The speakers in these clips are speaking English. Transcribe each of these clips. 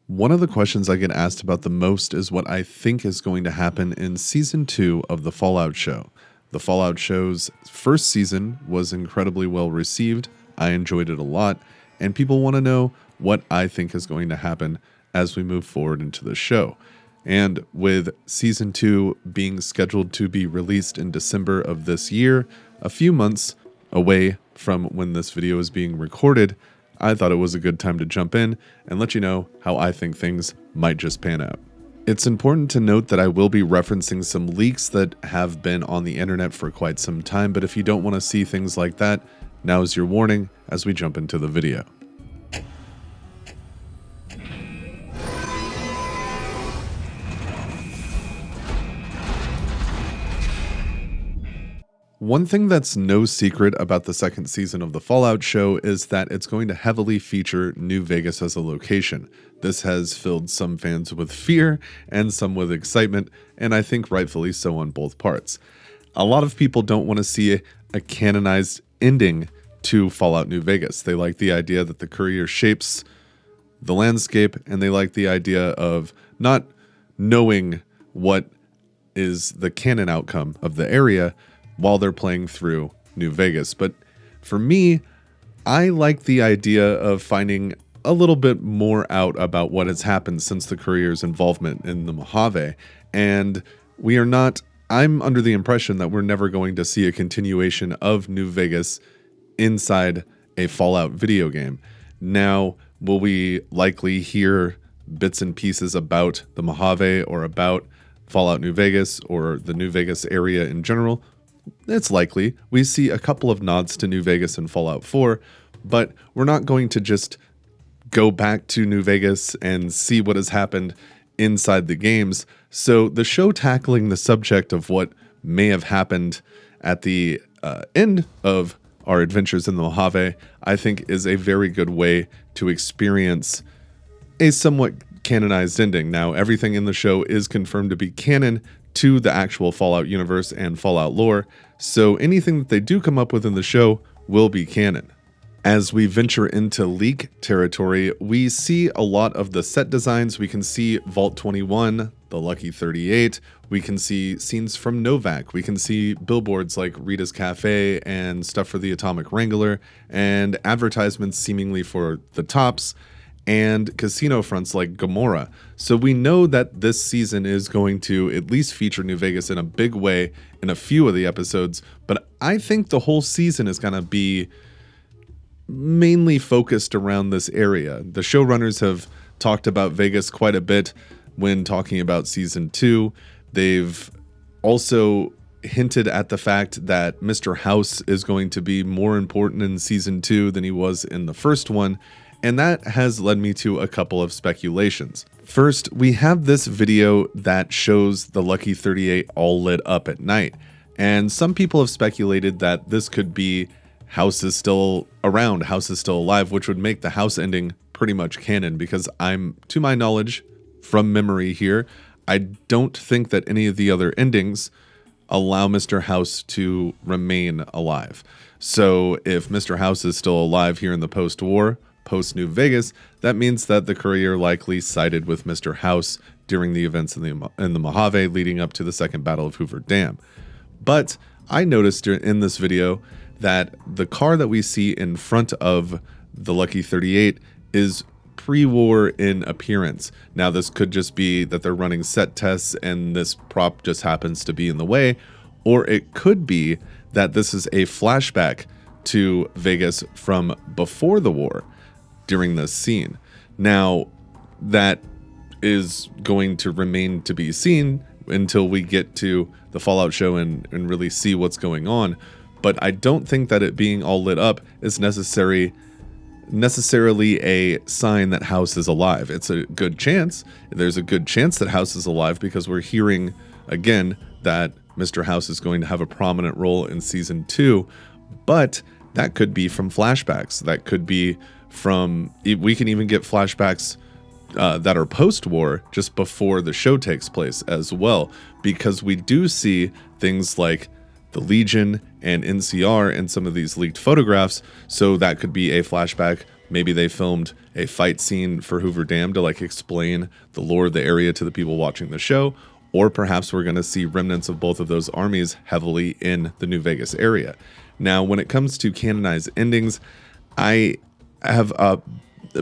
One of the questions I get asked about the most is what I think is going to happen in Season 2 of the Fallout show. The Fallout show's first season was incredibly well received. I enjoyed it a lot, and people want to know what I think is going to happen as we move forward into the show. And with Season 2 being scheduled to be released in December of this year, a few months away from when this video is being recorded, I thought it was a good time to jump in and let you know how I think things might just pan out. It's important to note that I will be referencing some leaks that have been on the internet for quite some time, but if you don't want to see things like that, now is your warning as we jump into the video. One thing that's no secret about the second season of the Fallout show is that it's going to heavily feature New Vegas as a location. This has filled some fans with fear and some with excitement, and I think rightfully so on both parts. A lot of people don't want to see a canonized ending to Fallout New Vegas. They like the idea that the courier shapes the landscape, and they like the idea of not knowing what is the canon outcome of the area while they're playing through New Vegas. But for me, I like the idea of finding a little bit more out about what has happened since the courier's involvement in the Mojave. And I'm under the impression that we're never going to see a continuation of New Vegas inside a Fallout video game. Now, will we likely hear bits and pieces about the Mojave or about Fallout New Vegas or the New Vegas area in general? It's likely. We see a couple of nods to New Vegas in Fallout 4, but we're not going to just go back to New Vegas and see what has happened inside the games. So the show tackling the subject of what may have happened at the end of our adventures in the Mojave, I think is a very good way to experience a somewhat canonized ending. Now, everything in the show is confirmed to be canon to the actual Fallout universe and Fallout lore, so anything that they do come up with in the show will be canon. As we venture into leak territory, we see a lot of the set designs. We can see Vault 21, the Lucky 38. We can see scenes from Novak. We can see billboards like Rita's Cafe and stuff for the Atomic Wrangler, and advertisements seemingly for the Tops, and casino fronts like Gomorrah. So we know that this season is going to at least feature New Vegas in a big way in a few of the episodes, but I think the whole season is going to be mainly focused around this area. The showrunners have talked about Vegas quite a bit when talking about Season 2. They've also hinted at the fact that Mr. House is going to be more important in Season 2 than he was in the first one, and that has led me to a couple of speculations. First, we have this video that shows the Lucky 38 all lit up at night, and some people have speculated that this could be House is still around, House is still alive, which would make the House ending pretty much canon, because to my knowledge, from memory here, I don't think that any of the other endings allow Mr. House to remain alive. So if Mr. House is still alive here in the post-war, post-New Vegas, that means that the courier likely sided with Mr. House during the events in the Mojave leading up to the Second Battle of Hoover Dam. But I noticed in this video that the car that we see in front of the Lucky 38 is pre-war in appearance. Now, this could just be that they're running set tests and this prop just happens to be in the way, or it could be that this is a flashback to Vegas from before the war during this scene. Now, that is going to remain to be seen until we get to the Fallout show and really see what's going on. But I don't think that it being all lit up is necessarily a sign that House is alive. It's a good chance. There's a good chance that House is alive because we're hearing, again, that Mr. House is going to have a prominent role in Season 2, but that could be from flashbacks. That could be we can even get flashbacks that are post-war, just before the show takes place as well, because we do see things like the Legion and NCR in some of these leaked photographs, so that could be a flashback Maybe they filmed a fight scene for Hoover Dam to like explain the lore of the area to the people watching the show, or perhaps we're going to see remnants of both of those armies heavily in the New Vegas area. Now, when it comes to canonized endings, I have a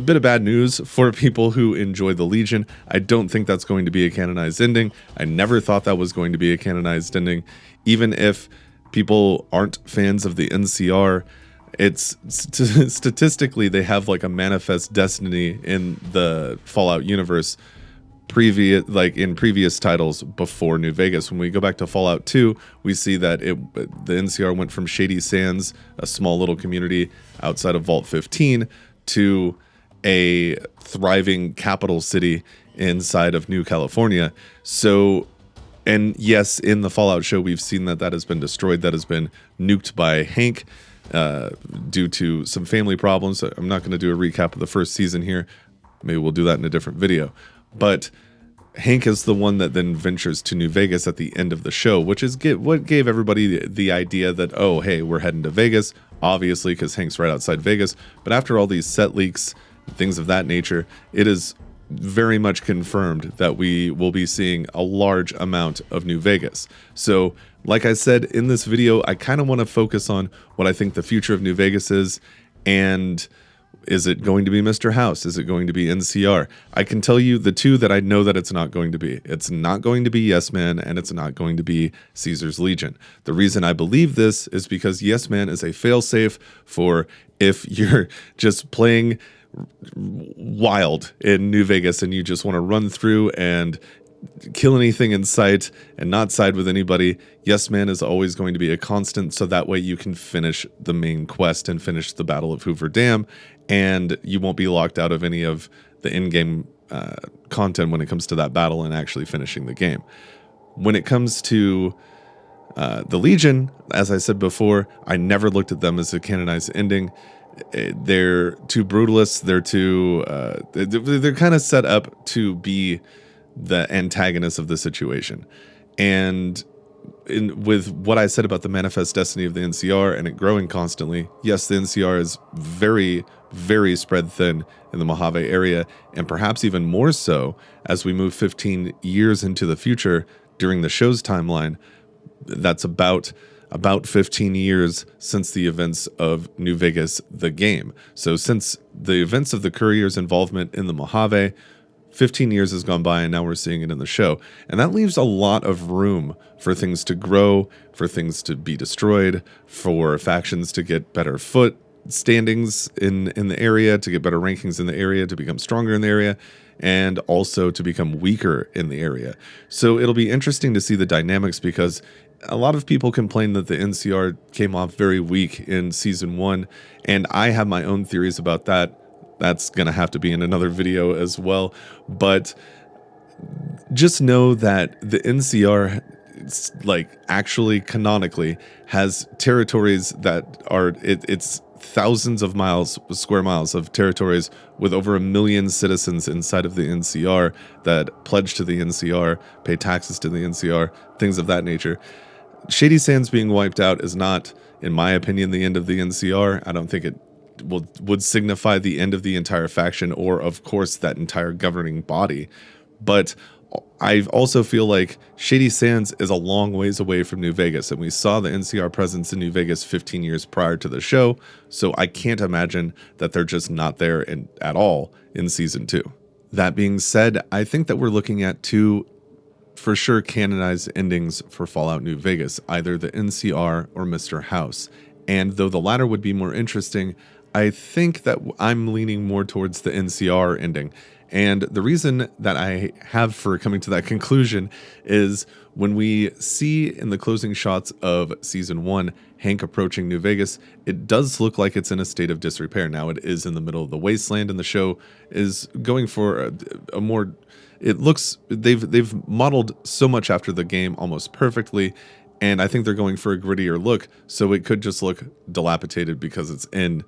bit of bad news for people who enjoy the Legion. I don't think that's going to be a canonized ending. I never thought that was going to be a canonized ending. Even if people aren't fans of the NCR, it's statistically they have like a manifest destiny in the Fallout universe in previous titles before New Vegas. When we go back to Fallout 2, we see that the NCR went from Shady Sands, a small little community outside of Vault 15, to a thriving capital city inside of New California. So, and yes, in the Fallout show, we've seen that has been destroyed, that has been nuked by Hank due to some family problems. I'm not going to do a recap of the first season here. Maybe we'll do that in a different video. But Hank is the one that then ventures to New Vegas at the end of the show, which is what gave everybody the idea that, oh, hey, we're heading to Vegas, obviously, because Hank's right outside Vegas. But after all these set leaks, things of that nature, it is very much confirmed that we will be seeing a large amount of New Vegas. So, like I said in this video, I kind of want to focus on what I think the future of New Vegas is, and is it going to be Mr. House? Is it going to be NCR? I can tell you the two that I know that it's not going to be. It's not going to be Yes Man, and it's not going to be Caesar's Legion. The reason I believe this is because Yes Man is a failsafe for if you're just playing wild in New Vegas and you just want to run through and kill anything in sight and not side with anybody. Yes Man is always going to be a constant, so that way you can finish the main quest and finish the Battle of Hoover Dam, and you won't be locked out of any of the in-game content when it comes to that battle and actually finishing the game. When it comes to the Legion, as I said before, I never looked at them as a canonized ending. They're too brutalist. They're too they're kind of set up to be the antagonist of the situation. And with what I said about the manifest destiny of the NCR and it growing constantly, yes, the NCR is very, very spread thin in the Mojave area, and perhaps even more so as we move 15 years into the future during the show's timeline. That's about 15 years since the events of New Vegas, the game. So since the events of the Courier's involvement in the Mojave, 15 years has gone by, and now we're seeing it in the show. And that leaves a lot of room for things to grow, for things to be destroyed, for factions to get better foot standings in the area, to get better rankings in the area, to become stronger in the area, and also to become weaker in the area. So it'll be interesting to see the dynamics, because a lot of people complain that the NCR came off very weak in Season 1, and I have my own theories about that. That's going to have to be in another video as well. But just know that the NCR, actually canonically has territories that are, it's thousands of square miles of territories with over 1 million citizens inside of the NCR that pledge to the NCR, pay taxes to the NCR, things of that nature. Shady Sands being wiped out is not, in my opinion, the end of the NCR. I don't think it would signify the end of the entire faction, or of course that entire governing body. But I also feel like Shady Sands is a long ways away from New Vegas, and we saw the NCR presence in New Vegas 15 years prior to the show, so I can't imagine that they're just not there at all in Season 2. That being said, I think that we're looking at two for sure canonized endings for Fallout New Vegas, either the NCR or Mr. House. And though the latter would be more interesting, I think that I'm leaning more towards the NCR ending. And the reason that I have for coming to that conclusion is when we see in the closing shots of Season 1, Hank approaching New Vegas, it does look like it's in a state of disrepair. Now, it is in the middle of the wasteland, and the show is going for a more... It looks... They've modeled so much after the game almost perfectly, and I think they're going for a grittier look, so it could just look dilapidated because it's in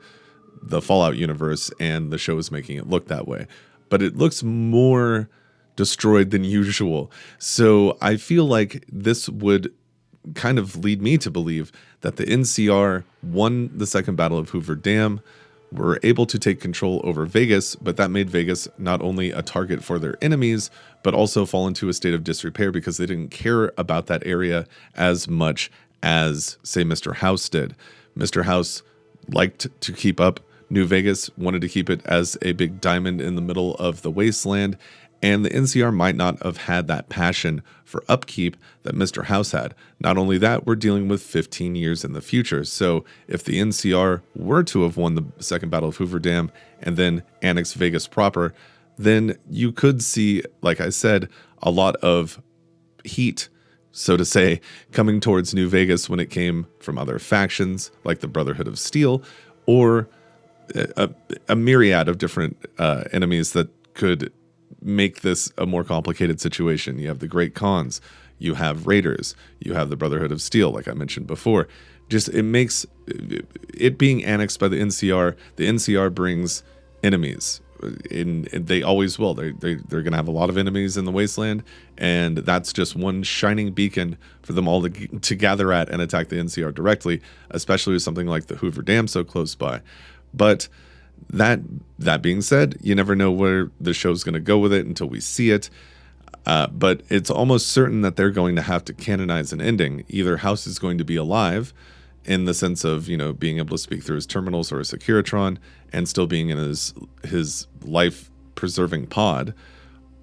the Fallout universe and the show is making it look that way. But it looks more destroyed than usual. So I feel like this would kind of lead me to believe that the NCR won the second Battle of Hoover Dam, were able to take control over Vegas, but that made Vegas not only a target for their enemies, but also fall into a state of disrepair because they didn't care about that area as much as, say, Mr. House did. Mr. House liked to keep up New Vegas, wanted to keep it as a big diamond in the middle of the wasteland, and the NCR might not have had that passion for upkeep that Mr. House had. Not only that, we're dealing with 15 years in the future. So if the NCR were to have won the Second Battle of Hoover Dam and then annexed Vegas proper, then you could see, like I said, a lot of heat, so to say, coming towards New Vegas when it came from other factions like the Brotherhood of Steel, or a myriad of different enemies that could make this a more complicated situation. You have the Great Khans, you have Raiders, you have the Brotherhood of Steel, like I mentioned before. Just it makes it being annexed by the NCR brings enemies. They always will. They're going to have a lot of enemies in the wasteland, and that's just one shining beacon for them all to gather at and attack the NCR directly, especially with something like the Hoover Dam so close by. But that being said, you never know where the show's going to go with it until we see it. But it's almost certain that they're going to have to canonize an ending. Either House is going to be alive in the sense of, being able to speak through his terminals or a Securitron and still being in his life-preserving pod.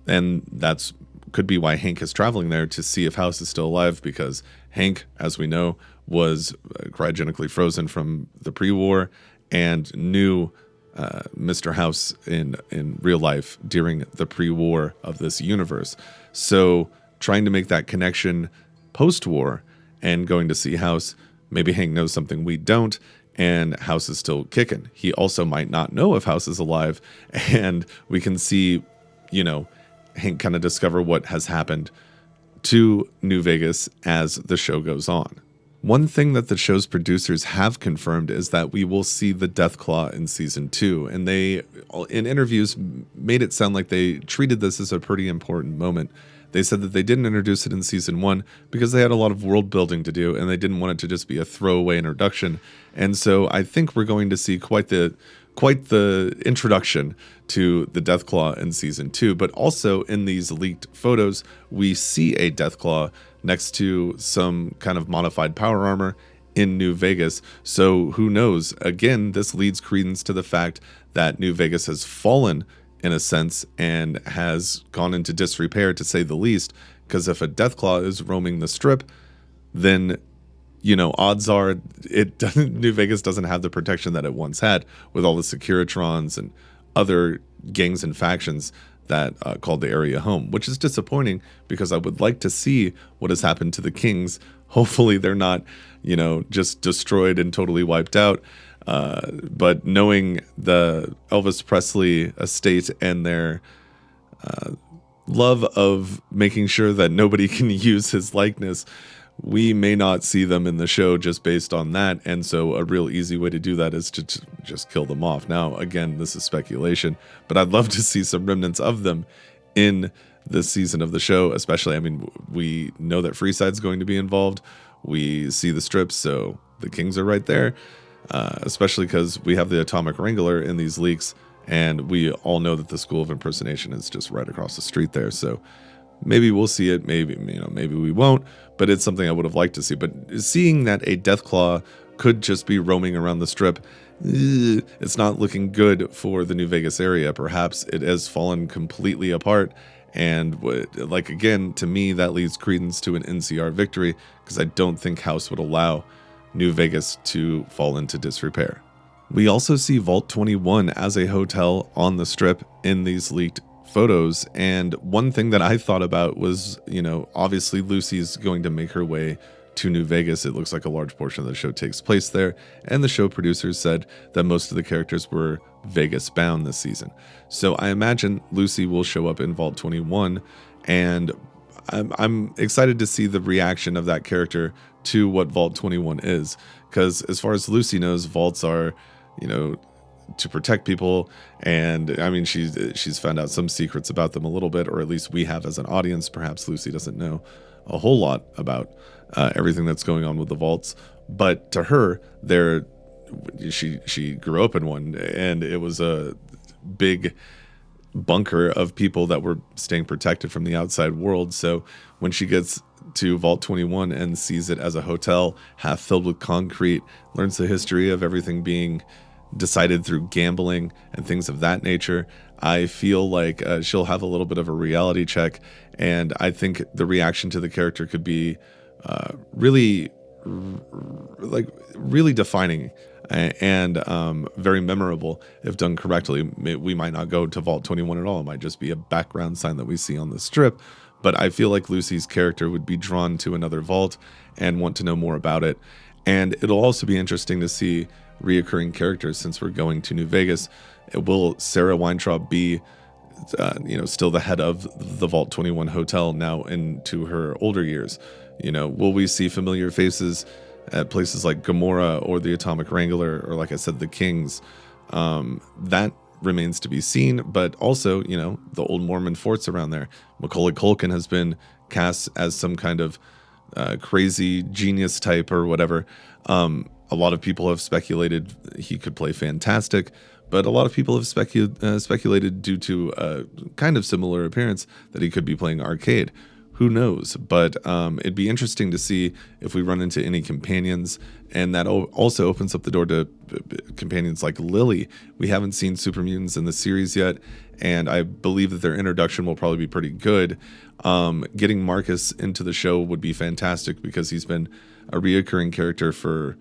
And that's could be why Hank is traveling there to see if House is still alive, because Hank, as we know, was cryogenically frozen from the pre-war and knew Mr. House in real life during the pre-war of this universe. So trying to make that connection post-war and going to see House, maybe Hank knows something we don't, and House is still kicking. He also might not know if House is alive, and we can see, Hank kind of discover what has happened to New Vegas as the show goes on. One thing that the show's producers have confirmed is that we will see the Deathclaw in season 2, and they, in interviews, made it sound like they treated this as a pretty important moment. They said that they didn't introduce it in season 1 because they had a lot of world building to do, and they didn't want it to just be a throwaway introduction. And so I think we're going to see quite the introduction to the Deathclaw in season 2. But also in these leaked photos, we see a Deathclaw next to some kind of modified power armor in New Vegas. So who knows? Again, this leads credence to the fact that New Vegas has fallen in a sense and has gone into disrepair, to say the least, because if a Deathclaw is roaming the strip, then odds are New Vegas doesn't have the protection that it once had with all the Securitrons and other gangs and factions that called the area home, which is disappointing because I would like to see what has happened to the Kings. Hopefully they're not, just destroyed and totally wiped out. But knowing the Elvis Presley estate and their love of making sure that nobody can use his likeness, we may not see them in the show just based on that. And so a real easy way to do that is to just kill them off. Now, again, this is speculation, but I'd love to see some remnants of them in this season of the show, especially, we know that Freeside's going to be involved. We see the strips, so the Kings are right there, especially because we have the Atomic Wrangler in these leaks, and we all know that the School of Impersonation is just right across the street there. So maybe we'll see it, maybe we won't, but it's something I would have liked to see. But seeing that a Deathclaw could just be roaming around the strip, it's not looking good for the New Vegas area. Perhaps it has fallen completely apart, and again, to me, that leads credence to an NCR victory, because I don't think House would allow New Vegas to fall into disrepair. We also see Vault 21 as a hotel on the strip in these leaked photos, and one thing that I thought about was, obviously Lucy's going to make her way to New Vegas. It looks like a large portion of the show takes place there, and the show producers said that most of the characters were Vegas bound this season. So I imagine Lucy will show up in Vault 21, and I'm excited to see the reaction of that character to what Vault 21 is, because as far as Lucy knows, vaults are, to protect people, and she's found out some secrets about them a little bit, or at least we have as an audience. Perhaps Lucy doesn't know a whole lot about everything that's going on with the vaults, but to her, they're she grew up in one, and it was a big bunker of people that were staying protected from the outside world. So when she gets to Vault 21 and sees it as a hotel half filled with concrete, learns the history of everything being decided through gambling and things of that nature, I feel like she'll have a little bit of a reality check, and I think the reaction to the character could be really really defining and very memorable if done correctly. We might not go to Vault 21 at all. It might just be a background sign that we see on the strip. But I feel like Lucy's character would be drawn to another vault and want to know more about it. And it'll also be interesting to see reoccurring characters since we're going to New Vegas. Will Sarah Weintraub be still the head of the Vault 21 hotel now into her older years? Will we see familiar faces at places like Gamora or the Atomic Wrangler, or like I said, the Kings? That remains to be seen, but also, the old Mormon forts around there. Macaulay Culkin has been cast as some kind of crazy genius type or whatever. A lot of people have speculated he could play Fantastic, but a lot of people have speculated due to a kind of similar appearance that he could be playing Arcade. Who knows? But it'd be interesting to see if we run into any companions, and that also opens up the door to companions like Lily. We haven't seen Super Mutants in the series yet, and I believe that their introduction will probably be pretty good. Getting Marcus into the show would be fantastic because he's been a reoccurring character for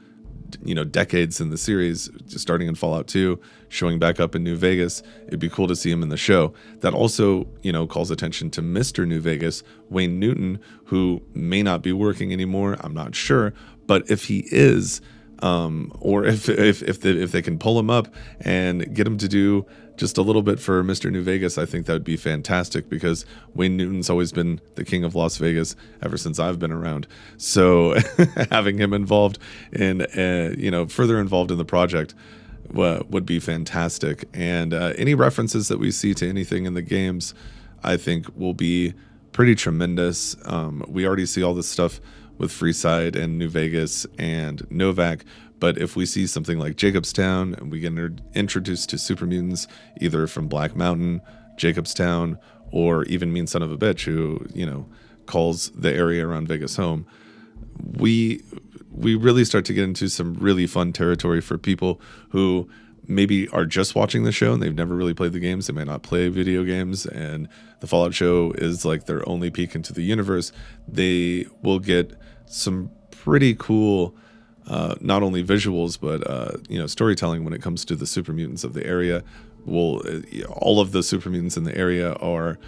decades in the series, starting in Fallout 2, showing back up in New Vegas. It'd be cool to see him in the show. That also, calls attention to Mr. New Vegas, Wayne Newton, who may not be working anymore. I'm not sure, but if he is, or if they can pull him up and get him to do just a little bit for Mr. New Vegas, I think that would be fantastic, because Wayne Newton's always been the king of Las Vegas ever since I've been around. So having him involved in, further involved in the project would be fantastic. And any references that we see to anything in the games, I think will be pretty tremendous. We already see all this stuff with Freeside and New Vegas and Novak, but if we see something like Jacobstown and we get introduced to Super Mutants, either from Black Mountain, Jacobstown, or even Mean Son of a Bitch, who, calls the area around Vegas home, we really start to get into some really fun territory for people who maybe are just watching the show and they've never really played the games. They may not play video games, and the Fallout show is like their only peek into the universe. They will get some pretty cool not only visuals, but storytelling when it comes to the Super Mutants of the area. All of the Super Mutants in the area are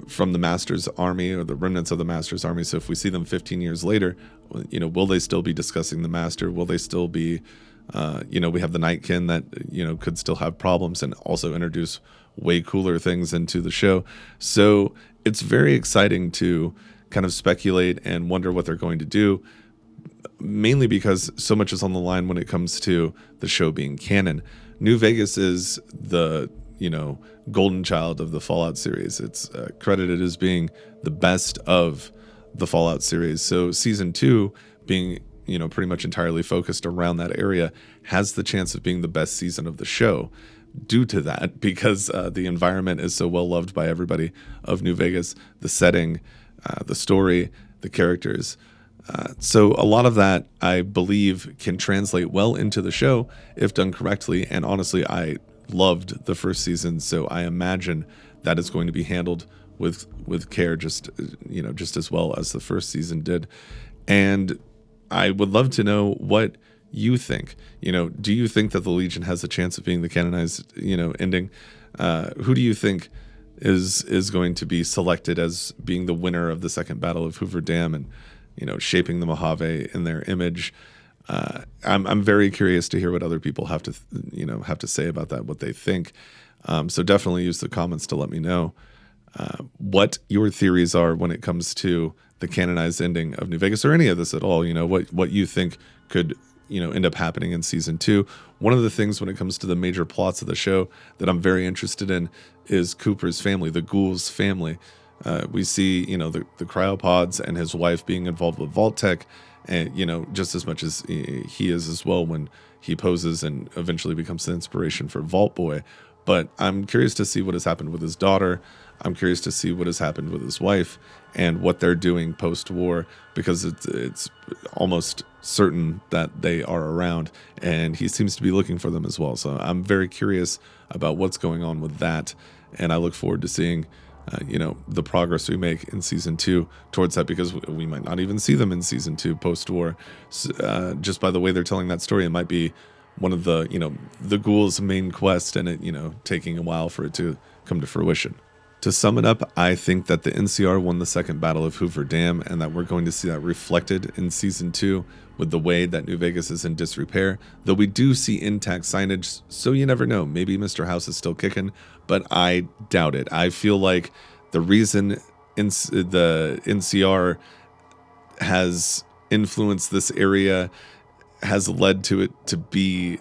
from the Master's Army, or the remnants of the Master's Army. So if we see them 15 years later, will they still be discussing the Master? Will they still be, we have the Nightkin that, could still have problems and also introduce way cooler things into the show. So it's very exciting to kind of speculate and wonder what they're going to do, mainly because so much is on the line when it comes to the show being canon. New Vegas is the, golden child of the Fallout series. It's credited as being the best of the Fallout series. So season 2 being, pretty much entirely focused around that area has the chance of being the best season of the show due to that, because the environment is so well loved by everybody of New Vegas, the setting, the story, the characters. So a lot of that, I believe, can translate well into the show if done correctly. And honestly, I loved the first season, so I imagine that is going to be handled with care, just as well as the first season did. And I would love to know what you think. Do you think that the Legion has a chance of being the canonized, ending? Who do you think is going to be selected as being the winner of the second Battle of Hoover Dam and, shaping the Mojave in their image? I'm very curious to hear what other people have to say about that, what they think. So definitely use the comments to let me know what your theories are when it comes to the canonized ending of New Vegas, or any of this at all. What you think could end up happening in season 2. One of the things when it comes to the major plots of the show that I'm very interested in is Cooper's family, the Ghoul's family. We see, the cryopods and his wife being involved with Vault Tech, and just as much as he is as well when he poses and eventually becomes the inspiration for Vault Boy. But I'm curious to see what has happened with his daughter. I'm curious to see what has happened with his wife and what they're doing post-war, because it's almost certain that they are around, and he seems to be looking for them as well. So I'm very curious about what's going on with that, and I look forward to seeing the progress we make in season 2 towards that, because we might not even see them in season 2 post-war. Just by the way they're telling that story, it might be one of the ghouls' main quest, and it taking a while for it to come to fruition. To sum it up, I think that the NCR won the second battle of Hoover Dam, and that we're going to see that reflected in season 2 with the way that New Vegas is in disrepair. Though we do see intact signage, so you never know. Maybe Mr. House is still kicking, but I doubt it. I feel like the reason the NCR has influenced this area has led to it to be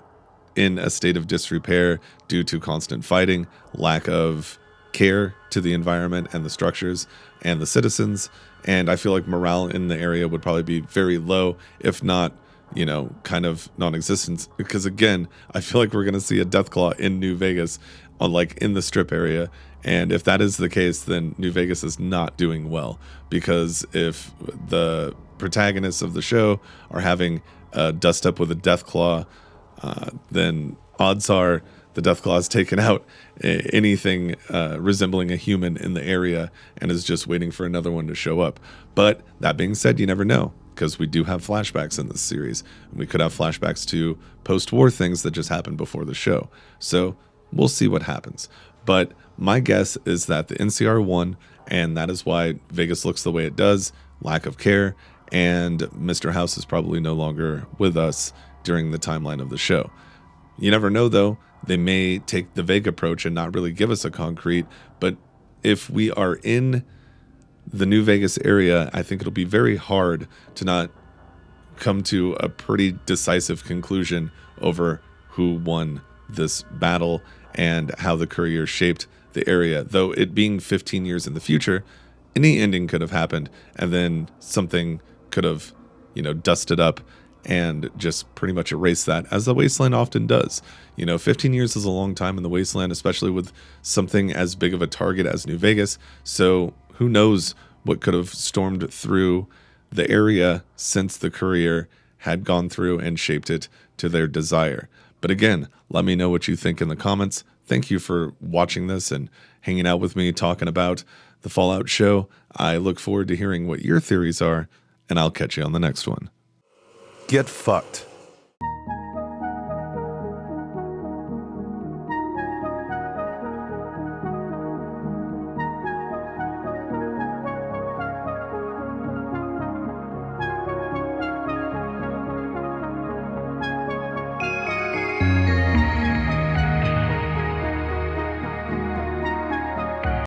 in a state of disrepair due to constant fighting, lack of care to the environment and the structures and the citizens. And I feel like morale in the area would probably be very low, if not, kind of non-existent. Because again, I feel like we're going to see a Deathclaw in New Vegas, in the Strip area. And if that is the case, then New Vegas is not doing well. Because if the protagonists of the show are having a dust up with a Deathclaw, then odds are the Deathclaw has taken out anything resembling a human in the area and is just waiting for another one to show up. But that being said, you never know, because we do have flashbacks in this series. We could have flashbacks to post-war things that just happened before the show. So we'll see what happens. But my guess is that the NCR won, and that is why Vegas looks the way it does, lack of care, and Mr. House is probably no longer with us during the timeline of the show. You never know, though. They may take the vague approach and not really give us a concrete, but if we are in the New Vegas area, I think it'll be very hard to not come to a pretty decisive conclusion over who won this battle and how the courier shaped the area. Though it being 15 years in the future, any ending could have happened, and then something could have, dusted up and just pretty much erase that, as the Wasteland often does. 15 years is a long time in the Wasteland, especially with something as big of a target as New Vegas. So who knows what could have stormed through the area since the courier had gone through and shaped it to their desire. But again, let me know what you think in the comments. Thank you for watching this and hanging out with me talking about the Fallout show. I look forward to hearing what your theories are, and I'll catch you on the next one. Get fucked.